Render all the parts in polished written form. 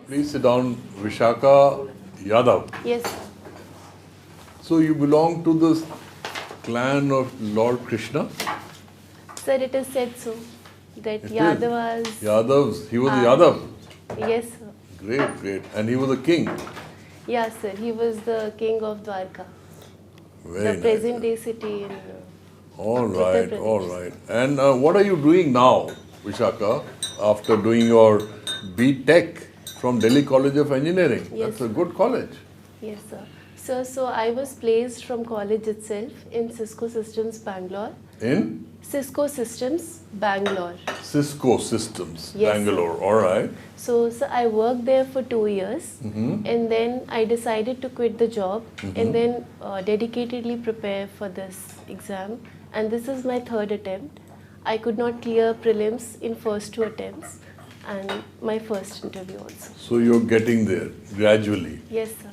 Please sit down, Vishaka Yadav. Yes, sir. So you belong to this clan of Lord Krishna? Sir, it is said so that It is. Yadavas. Yadavs. He was a are- Yadav. Yes, sir. Great, great. And he was a king. Yes, sir. He was the king of Dwarka, Very the nice. present day city in. All Uttar right, Pradesh. all right. And what are you doing now, Vishaka, after doing your B.Tech from Delhi College of Engineering? Yes. That's a good college. Yes, sir. So I was placed from college itself in Cisco Systems, Bangalore. In Cisco Systems, Bangalore. Cisco Systems, Yes, sir. Bangalore. All right. So I worked there for 2 years, and then I decided to quit the job and then dedicatedly prepare for this exam. And this is my third attempt. I could not clear prelims in first 2 attempts, and my first interview also. So you're getting there gradually. Yes, sir.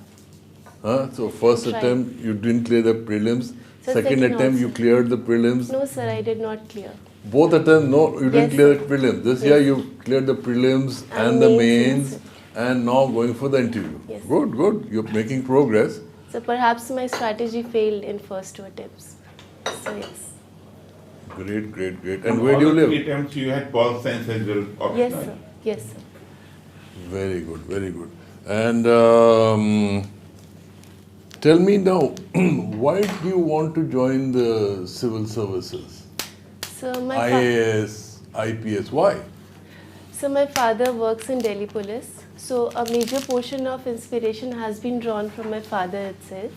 Huh? So first Trying. attempt you didn't clear the prelims. So Second second attempt you also. cleared the prelims. No, sir, I did not clear. Both attempts, no, you didn't Yes, clear sir. the prelims. This Yes. year you cleared the prelims and And the mains, mains and now going for the interview. Yes. Good, good. You're making progress. So perhaps my strategy failed in first 2 attempts. So yes. Great, great, great. And where do you All the live? 3 attempts you had Paul Science as well. Yes, optional. sir. Yes, sir. Very good, very good. And tell me now, why do you want to join the civil services? So IAS, IPS, why? So my father works in Delhi Police. So a major portion of inspiration has been drawn from my father itself.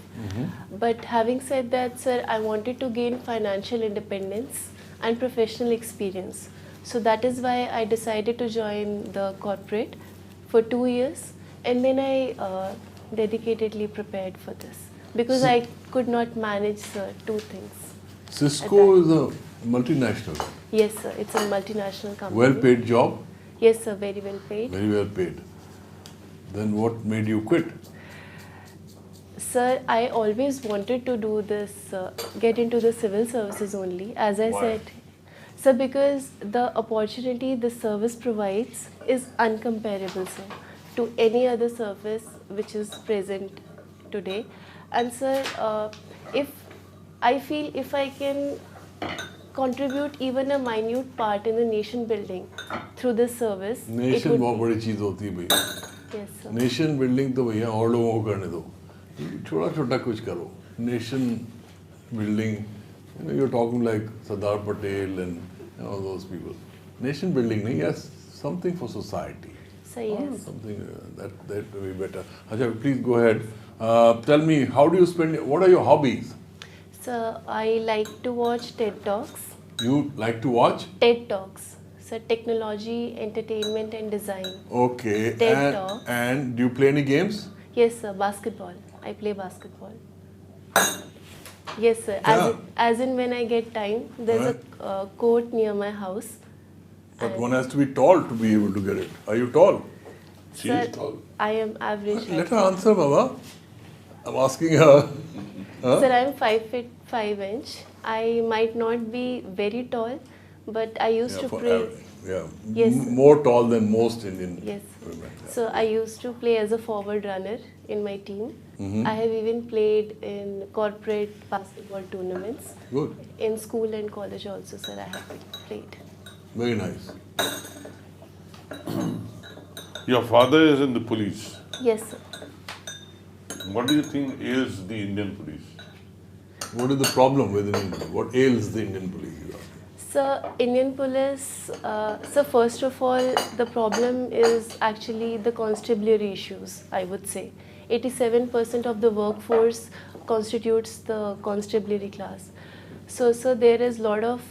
But having said that, sir, I wanted to gain financial independence and professional experience. So that is why I decided to join the corporate for 2 years, and then I dedicatedly prepared for this because I could not manage, sir, 2 things. Cisco is a multinational, Yes, sir, it's a multinational company. well-paid job, Yes, sir, very well paid. very well paid. Then what made you quit? Sir, I always wanted to do this, get into the civil services only, as I Why? said. Sir, because the opportunity the service provides is uncomparable, sir, to any other service which is present today. And sir, if I feel if I can contribute even a minute part in the nation building through this service, it nation would बहुत be. बड़ी चीज़ होती है भैया. Yes, sir. Nation building तो भैया और लोगों को करने दो. छोटा छोटा कुछ करो. Nation building, you're talking like Sardar Patel and all those people. Nation building, नहीं, yes, something for society. So yes. Something that will be better. Acha, please go ahead. Tell me, how do you spend? What are your hobbies? So I like to watch TED Talks. You like to watch? TED Talks. So technology, entertainment and design. Okay. TED and, Talks. and do you play any games? Yes, sir. Basketball. I play basketball. Yes, sir. Yeah. As in when I get time, there's Right. a court near my house. But one has to be tall to be able to get it. Are you tall? She Sir, is tall. I am average Let height. her answer, Baba. I'm asking her. Sir, I am 5 feet 5 inch. I might not be very tall, but I used to play. Yes, sir. More tall than most Indian Yes. women. Yeah. So I used to play as a forward runner in my team. I have even played in corporate basketball tournaments. Good. In school and college also, sir, I have played. Very nice. Your father is in the police. Yes, sir. What do you think ails the Indian police? What is the problem with Indian police? What ails the Indian police? So, Indian police, so first of all, the problem is actually the constabulary issues, I would say. 87% of the workforce constitutes the constabulary class. So there is a lot of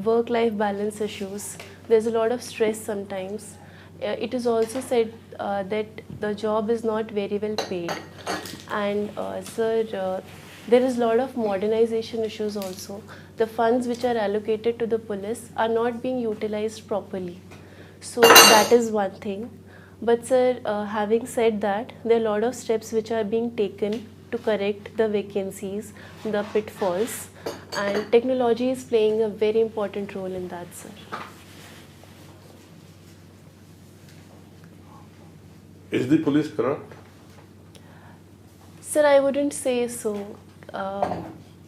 work-life balance issues. There's a lot of stress sometimes. It is also said that the job is not very well paid. And sir, there is a lot of modernization issues also. The funds which are allocated to the police are not being utilized properly. So that is one thing. But sir, having said that, there are a lot of steps which are being taken to correct the vacancies, the pitfalls, and technology is playing a very important role in that, sir. Is the police corrupt? Sir, I wouldn't say so.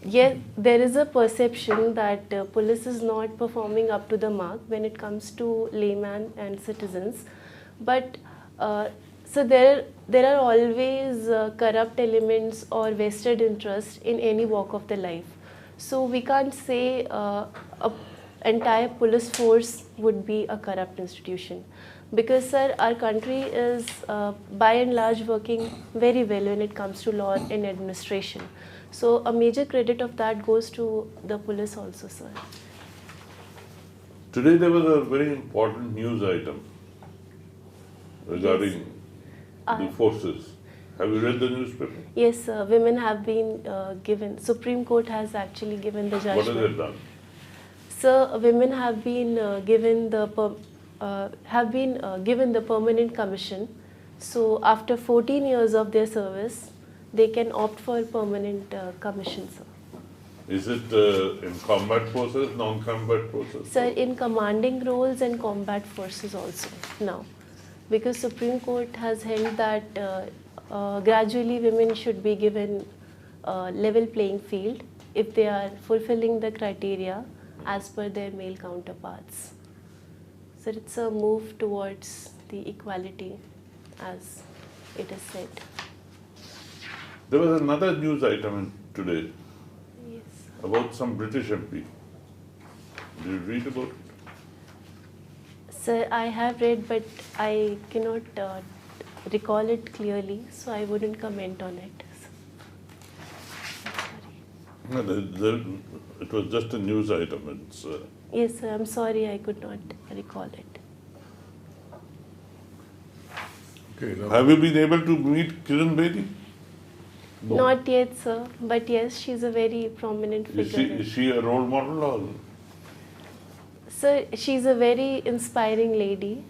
Yeah, there is a perception that police is not performing up to the mark when it comes to layman and citizens. But so there are always corrupt elements or vested interest in any walk of the life. So we can't say a entire police force would be a corrupt institution. Because, sir, our country is by and large working very well when it comes to law and administration. So a major credit of that goes to the police also, sir. Today there was a very important news item regarding the forces. Have you read the newspaper? Yes, sir. Women have been given, Supreme Court has actually given the judgment. What has it done? Sir, women have been given the given the permanent commission. So after 14 years of their service, they can opt for permanent commission, sir. Is it in combat forces, non-combat forces? Sir, in commanding roles and combat forces also now. Because Supreme Court has held that gradually women should be given level playing field if they are fulfilling the criteria as per their male counterparts. So it's a move towards the equality as it is said. There was another news item today Yes. about some British MP. Did you read about it? Sir, I have read but I cannot recall it clearly, so I wouldn't comment on it. I'm sorry. No, it was just a news item. It's, Yes, sir, I'm sorry I could not recall it. Okay, now, have you been able to meet Kiran Bedi? Not yet, sir, but yes, she's a very prominent figure. Is she a role model or? Sir, she's a very inspiring lady.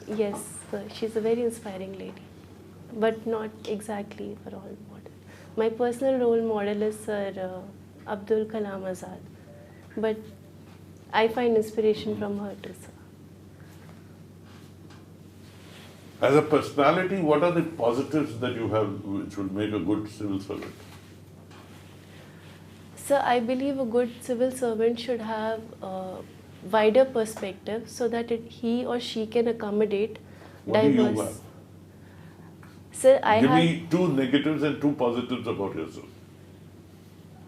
Yes, sir, she's a very inspiring lady, but not exactly a role model. My personal role model is Sir Abdul Kalam Azad, but I find inspiration from her too, sir. As a personality, what are the positives that you have which will make a good civil servant? Sir, I believe a good civil servant should have a wider perspective so that he or she can accommodate What do you diverse. have? Sir, I Give have. me 2 negatives and 2 positives about yourself.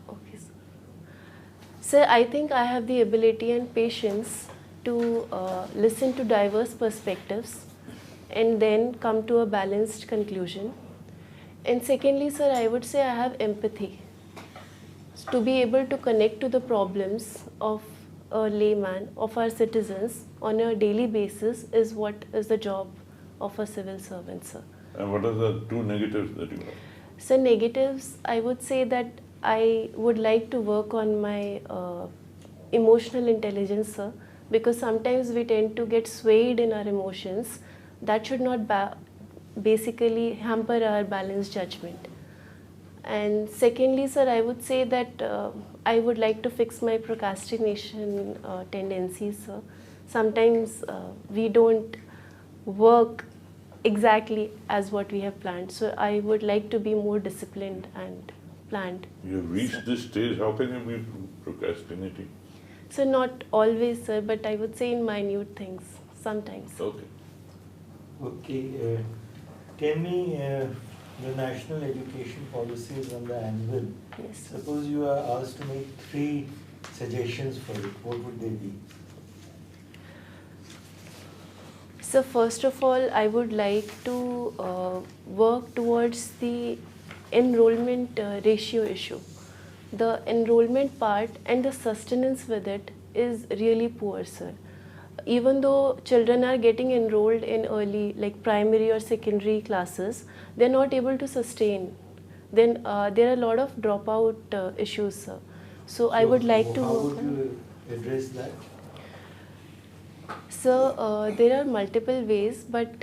Okay, sir. Sir, I think I have the ability and patience to listen to diverse perspectives and then come to a balanced conclusion. And secondly, sir, I would say I have empathy. To be able to connect to the problems of a layman, of our citizens on a daily basis is what is the job of a civil servant, sir. And what are the 2 negatives that you have? So negatives, I would say that I would like to work on my emotional intelligence, sir, because sometimes we tend to get swayed in our emotions. That should not basically hamper our balanced judgment. And secondly, sir, I would say that I would like to fix my procrastination tendencies, sir. Sometimes we don't work exactly as what we have planned. So I would like to be more disciplined and planned. You have reached this stage, how can you be procrastinating? So not always, sir, but I would say in minute things, sometimes. Okay. Okay, tell me the national education policies on the annual. Yes. Suppose you are asked to make 3 suggestions for it, what would they be? So first of all, I would like to work towards the enrollment ratio issue. The enrollment part and the sustenance with it is really poor, sir. Even though children are getting enrolled in early, like primary or secondary classes, they're not able to sustain. Then there are a lot of dropout issues, sir. So I would like to How work would on. you address that? So there are multiple ways, but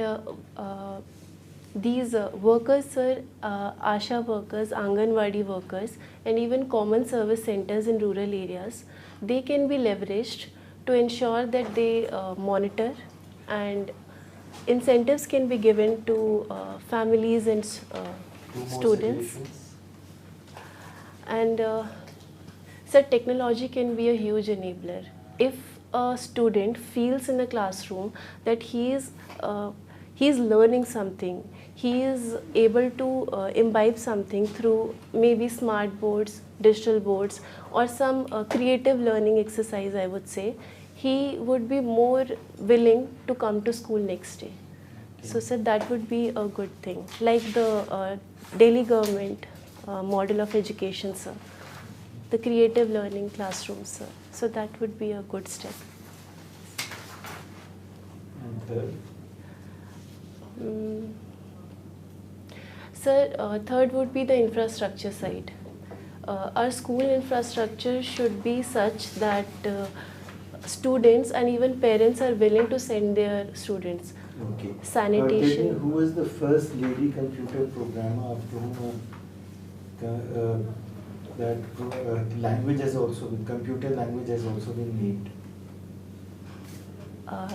these workers, sir, ASHA workers, Anganwadi workers, and even common service centers in rural areas, they can be leveraged to ensure that they monitor and incentives can be given to families and Two more students. suggestions. And sir, technology can be a huge enabler. If a student feels in a classroom that he is learning something, he is able to imbibe something through maybe smart boards, digital boards, or some creative learning exercise, I would say, he would be more willing to come to school next day. So, sir, that would be a good thing. Like the Delhi government model of education, sir. The creative learning classrooms, sir. So that would be a good step. And third, Sir, third would be the infrastructure side. Our school infrastructure should be such that students and even parents are willing to send their students. okay. Sanitation. Tell me, who was the first lady computer programmer after whom language has also been, computer language has also been named?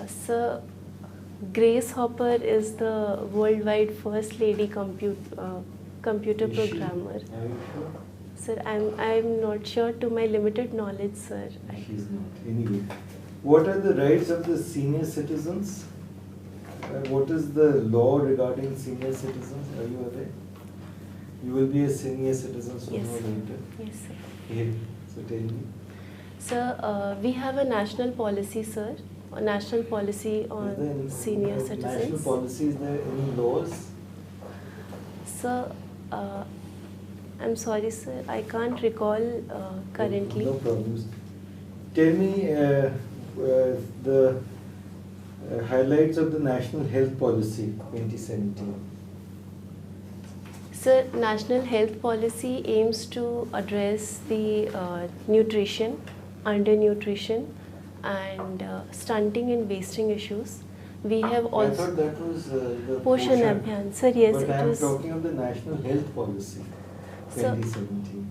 Sir, Grace Hopper is the worldwide first lady computer Is she? programmer. Are you sure? Sir, I'm not sure to my limited knowledge, sir. She's not. Anyway, what are the rights of the senior citizens? What is the law regarding senior citizens? Are you aware? You will be a senior citizen sooner Yes. or later. Yes, sir. Yeah. So tell me. Sir, we have a national policy, sir. A national policy Is there on any senior national citizens. policy? Is there any laws? Sir, I'm sorry, sir. I can't recall currently. No problems. Tell me the highlights of the National Health Policy 2017. Sir, national health policy aims to address the nutrition, undernutrition, and stunting and wasting issues. We have I also thought that was the Poshan Abhiyan. Sir, yes, but it I am was. talking of the National Health Policy Sir, 2017.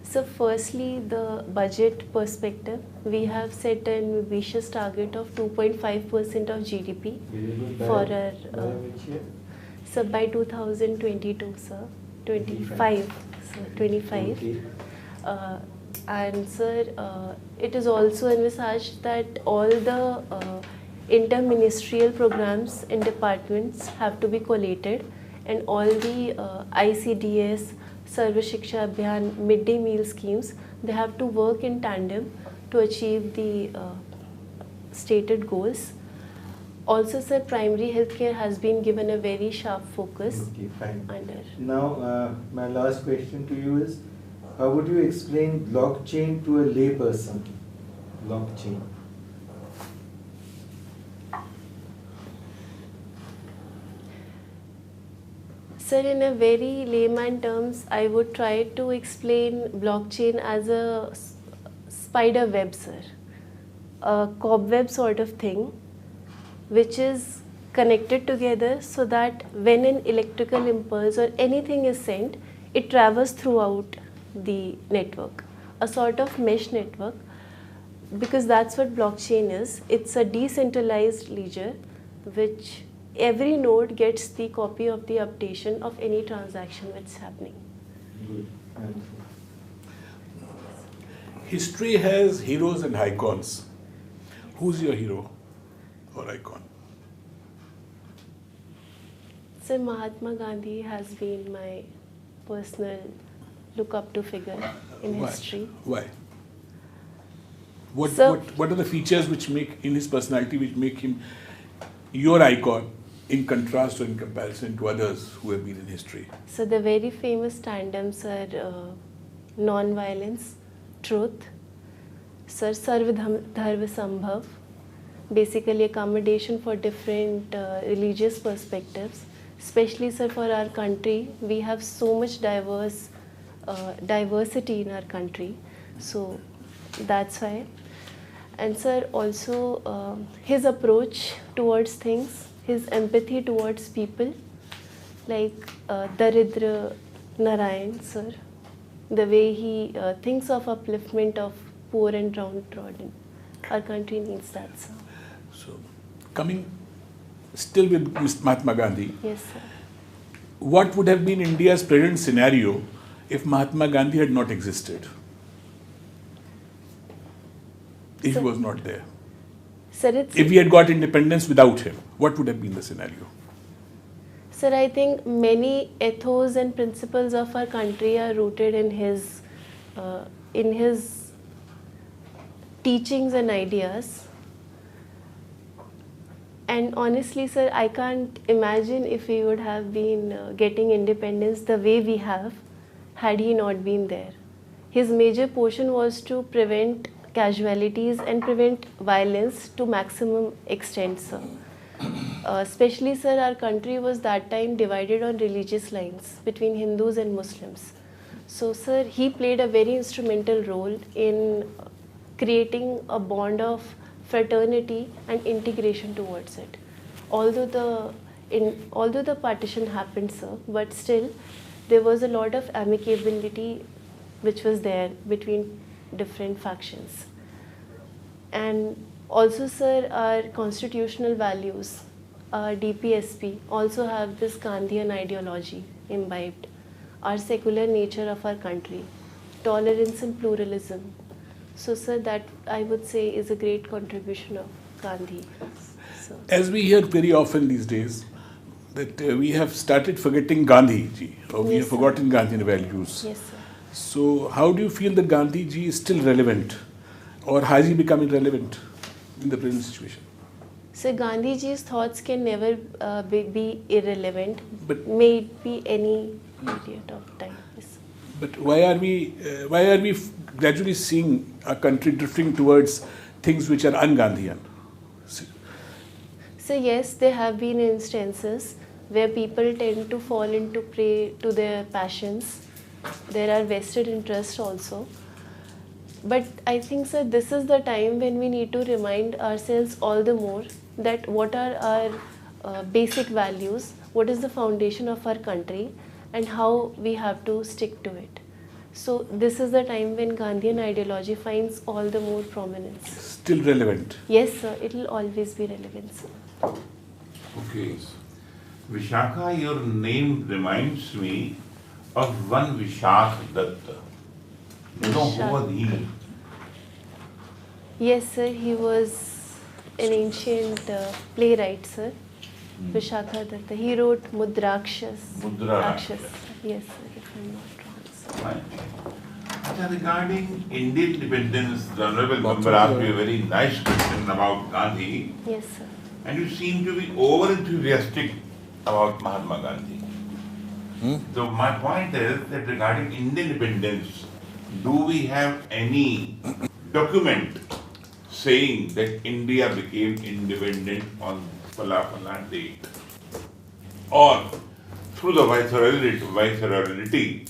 So firstly, the budget perspective, we have set an ambitious target of 2.5% of GDP Very good. for By our, which year? so by 2022, sir, 25, sir, 25. Okay. And sir, it is also envisaged that all the interministerial programs and departments have to be collated, and all the ICDS, Sarva Shiksha Abhiyan, midday meal schemes, they have to work in tandem to achieve the stated goals. Also, sir, primary healthcare has been given a very sharp focus Okay, fine. under. Now, my last question to you is, how would you explain blockchain to a layperson? Blockchain. Sir, in a very layman terms, I would try to explain blockchain as a spider web, sir. A cobweb sort of thing, which is connected together so that when an electrical impulse or anything is sent, it travels throughout the network. A sort of mesh network, because that's what blockchain is. It's a decentralized ledger which every node gets the copy of the updation of any transaction which is happening. Good. Wonderful. History has heroes and icons. Who's your hero or icon? So Mahatma Gandhi has been my personal look up to figure in Why? history. Why? What, So- what are the features which make in his personality which make him your icon in contrast or in comparison to others who have been in history? So the very famous tandems are non-violence, truth, Sir Sarva Dharma Sambhav, basically accommodation for different religious perspectives. Especially, sir, for our country, we have so much diversity in our country. So that's why. And sir, also his approach towards things, his empathy towards people, like Daridra Narayan, sir, the way he thinks of upliftment of poor and downtrodden. Our country needs that, sir. So, coming still with Mahatma Gandhi. Yes, sir. What would have been India's present scenario if Mahatma Gandhi had not existed? If he was not there. Sir, it's, If we had got independence without him, what would have been the scenario? sir, I think many ethos and principles of our country are rooted in his teachings and ideas. And honestly, sir, I can't imagine if we would have been getting independence the way we have had he not been there. His major portion was to prevent casualties and prevent violence to maximum extent, sir. Especially, sir, our country was that time divided on religious lines between Hindus and Muslims. So, sir, he played a very instrumental role in creating a bond of fraternity and integration towards it. Although the partition happened, sir, but still there was a lot of amicability which was there between different factions. And also, sir, our constitutional values, our DPSP, also have this Gandhian ideology imbibed. Our secular nature of our country, tolerance and pluralism. So, sir, that I would say is a great contribution of Gandhi. So, As we hear very often these days, that we have started forgetting Gandhi ji, or we Yes, have sir. forgotten Gandhian values. yes, sir. So, how do you feel that Gandhi ji is still relevant, or has he become irrelevant in the present situation? So, Gandhiji's thoughts can never be irrelevant, But- may it be any period of time. Yes. But why are we gradually seeing our country drifting towards things which are un-Gandhian? So, yes, there have been instances where people tend to fall into prey to their passions. There are vested interests also. But I think, sir, this is the time when we need to remind ourselves all the more that what are our basic values, what is the foundation of our country, and how we have to stick to it. So this is the time when Gandhian ideology finds all the more prominence. Still relevant. Yes, sir, it will always be relevant, sir. Okay. Vishakha, your name reminds me of one Vishak Datta. You know who was he? Yes, sir, he was an ancient playwright, sir. Vishakha Datta. He wrote Mudrakshas. Mudrakshas. Yes, sir, if I'm not wrong, sir. Right. Regarding Indian independence, the Honorable Member asked me a very nice question about Gandhi, Yes, sir. and you seem to be over enthusiastic about Mahatma Gandhi. So my point is that regarding Indian independence, do we have any document saying that India became independent on Fala date? Or through the viceroyalty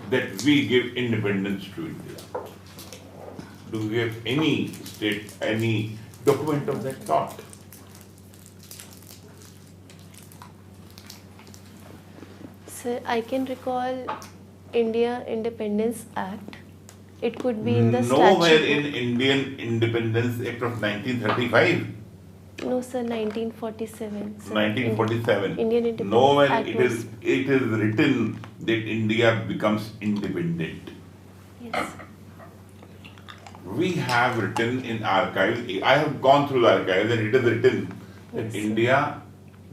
that we give independence to India? Do we have any document of that sort? Sir, I can recall India Independence Act. It could be in the Nowhere statute. in Indian Independence Act of 1935, No, sir, 1947. Sir. 1947. Indian Independence Nowhere Act it is written that India becomes independent. Yes. We have written in archives, I have gone through the archives and it is written that Yes. India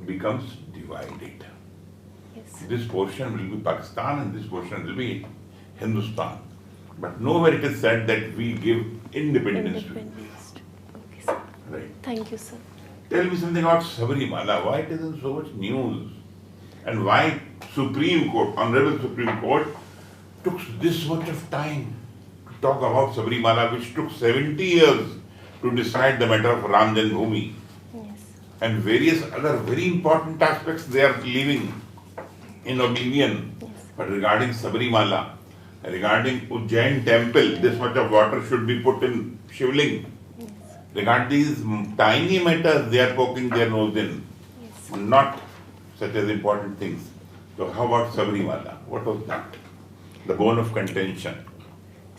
becomes divided. Yes. This portion will be Pakistan and this portion will be Hindustan. But nowhere it is said that we give independence to India. Independence. Okay, sir. Right. Thank you, sir. Tell me something about Sabarimala. Why it isn't so much news? And why Supreme Court, Honorable Supreme Court, took this much of time to talk about Sabarimala, which took 70 years to decide the matter of Ram Janmabhoomi Yes. and various other very important aspects they are leaving in oblivion. Yes. But regarding Sabarimala, regarding Ujjain temple, this much of water should be put in Shivling. Yes. Regarding these tiny matters, they are poking their nose in, Yes. not such as important things. So how about Sabarimala? What was that? The bone of contention.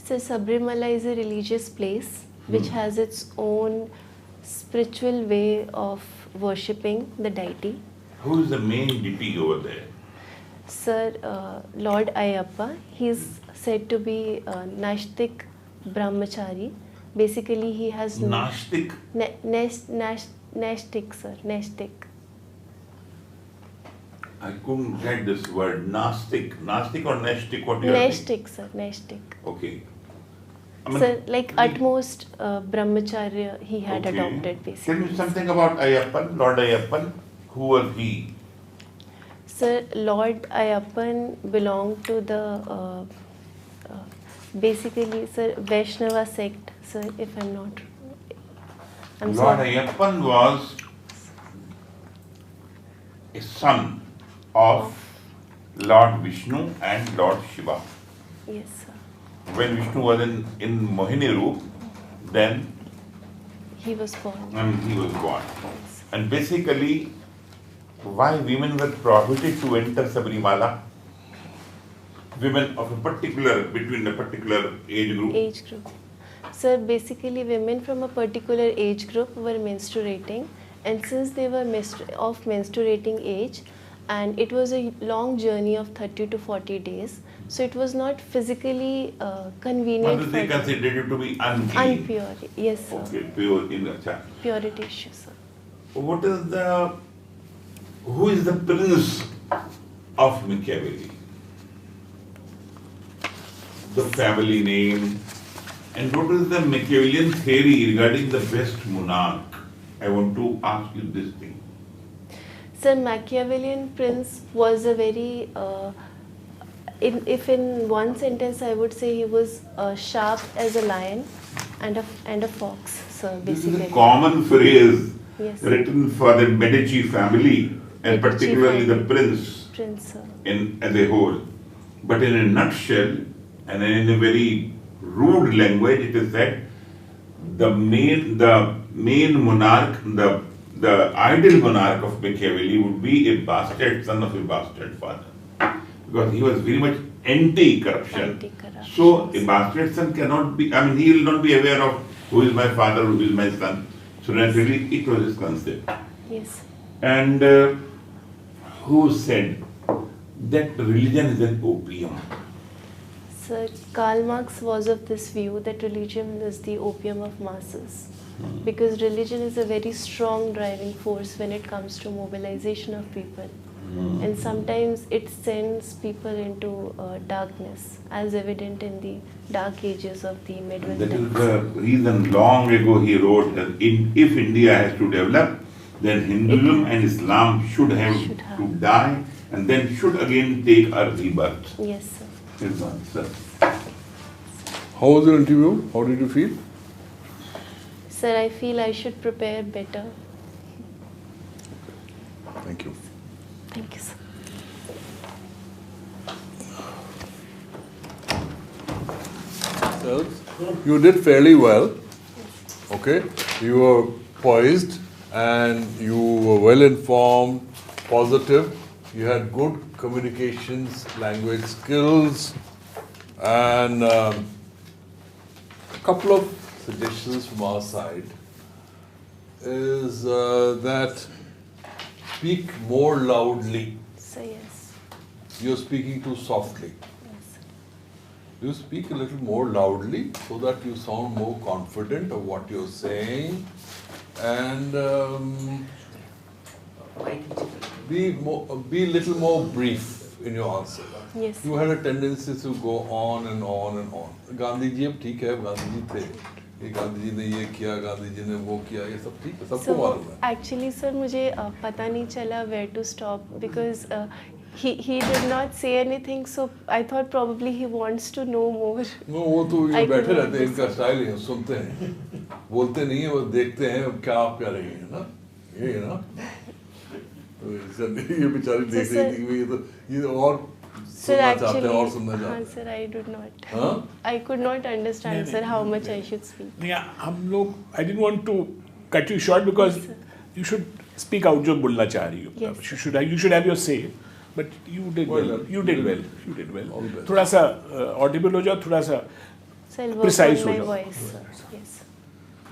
So Sabrimala is a religious place which has its own spiritual way of worshipping the deity. Who is the main deity over there? Sir, Lord Ayappa, he's said to be Nashtik Brahmachari. Basically, he has Nashtik? Nashtik, sir, Nashtik. I couldn't get this word. Nastik. Nastik or Nashtik? What do you are saying? Nashtik, sir, Nashtik. Okay. I mean, Sir, like utmost brahmacharya he had okay. adopted, Tell basically. me something about Ayappan, Lord Ayappan. Who was he? Sir, Lord Ayappan belonged to the basically, sir, Vaishnava sect, sir, if I'm not. I'm Lord sorry. Ayappan was a son of Lord Vishnu and Lord Shiva. Yes, sir. When Vishnu was in Mohini Roop, then He was born. he was born. Yes. And basically, why women were prohibited to enter Sabarimala? Women of a particular, between a particular age group. Age group. Sir, basically women from a particular age group were menstruating, and since they were of menstruating age, and it was a long journey of 30 to 40 days, so it was not physically convenient But for they them. considered it to be unclean. Unpure, yes, sir. Okay, pure in a child. Purity issue, sir. Who is the prince of Machiavelli? The family name. And what is the Machiavellian theory regarding the best monarch? I want to ask you this thing. Sir, Machiavellian prince was a very, if in one sentence I would say he was sharp as a lion and a fox, sir, This basically. is a common phrase Yes. written for the Medici family and Medici particularly the family. prince Prince, sir. as a whole. But in a nutshell and in a very rude language, it is said the main monarch, the ideal monarch of Machiavelli would be a bastard son of a bastard father, because he was very much anti-corruption. Anti-corruption. So a bastard son cannot be, I mean, he will not be aware of who is my father, who is my son. So naturally, it was his concept. Yes. And who said that religion is an opium? Sir, Karl Marx was of this view that religion is the opium of masses. Because religion is a very strong driving force when it comes to mobilization of people. And sometimes it sends people into darkness, as evident in the dark ages of the medieval That is times. the reason long ago he wrote that if India has to develop, then Hinduism and Islam should have Should have. to die and then should again take a rebirth. Yes, sir. Is the answer. How was your interview? How did you feel? Sir, I feel I should prepare better. Thank you. Thank you, sir. You did fairly well. Okay, you were poised and you were well informed, positive. You had good communications, language skills, and a couple of suggestions from our side is that speak more loudly. So, yes. You're speaking too softly. Yes. You speak a little more loudly so that you sound more confident of what you're saying, and be a little more brief in your answer. Yes. You had a tendency to go on and on and on. Gandhi ji अब ठीक है, गांधी जी थे, ये गांधी जी ने ये किया, गांधी जी ने वो किया, ये सब ठीक है, सबको मालूम है. Actually, sir, मुझे पता नहीं चला where to stop because he did not say anything, so I thought probably he wants to know more. No, वो तो ये I could बैठे not रहते हैं, इनका listen. स्टाइल है, सुनते हैं, बोलते नहीं है, वो देखते हैं क्या आप कह रही हैं ना, ये है ना. तो ये बेचारी देख रही थी कि ये और Sir, सुनना चाहते actually, हैं और सुनना हाँ, चाहते हैं. sir, I did not. हाँ? I could not understand, sir, how much I should speak. Yeah, हम लोग, I didn't want to cut you short because you should speak out जो बोलना चाह रही हो. Yes, You should have your say, but you did well. Well, You did well. You did well. All the best. थोड़ा सा audible हो जाओ, थोड़ा सा So I'll work Precise on my हो जाओ. voice, sir. Yes.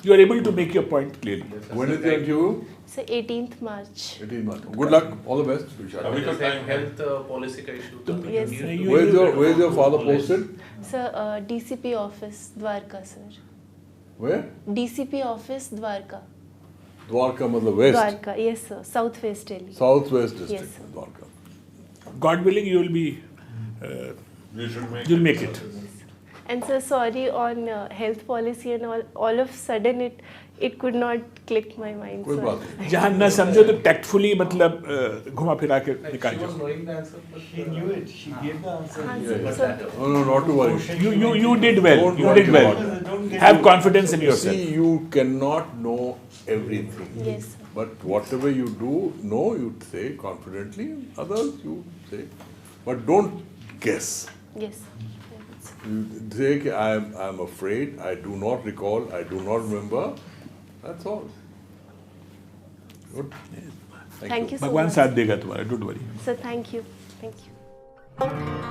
you are able to make your point clearly. When is the interview? So 18th March. 18 months. Good luck. All the best. Vishal. अभी तो time है। Health policy का issue था Yes, sir. Where's your father posted? Sir, DCP office, Dwarka, sir. Where? DCP office, Dwarka. Dwarka, matlab west. Dwarka, yes, sir. Southwest Delhi. Southwest district. Yes, sir. Dwarka. God willing, you will be, You should make. you'll make it. And sir, sorry on health policy and all of sudden it could not click my mind. कोई sir. बात नहीं. जहाँ न समझो तो tactfully मतलब घुमा फिरा के निकाल शी वाज जाओ. Knowing the answer She knew it. She gave the answer. हाँ, Yeah, sir. yeah. So, No, not to worry. You did well. Don't You worry did well. about it. Don't get Have you- confidence in yourself. See, you cannot know everything. yes, sir. But whatever you do know, you say confidently. Others, you say. But don't guess. Yes, sir. I would say. You say, कि I'm afraid, I do not recall, I do not remember. That's all. Good. Thank you so भगवान much. साथ देगा तुम्हारा. Don't worry. Sir, thank you. Thank you.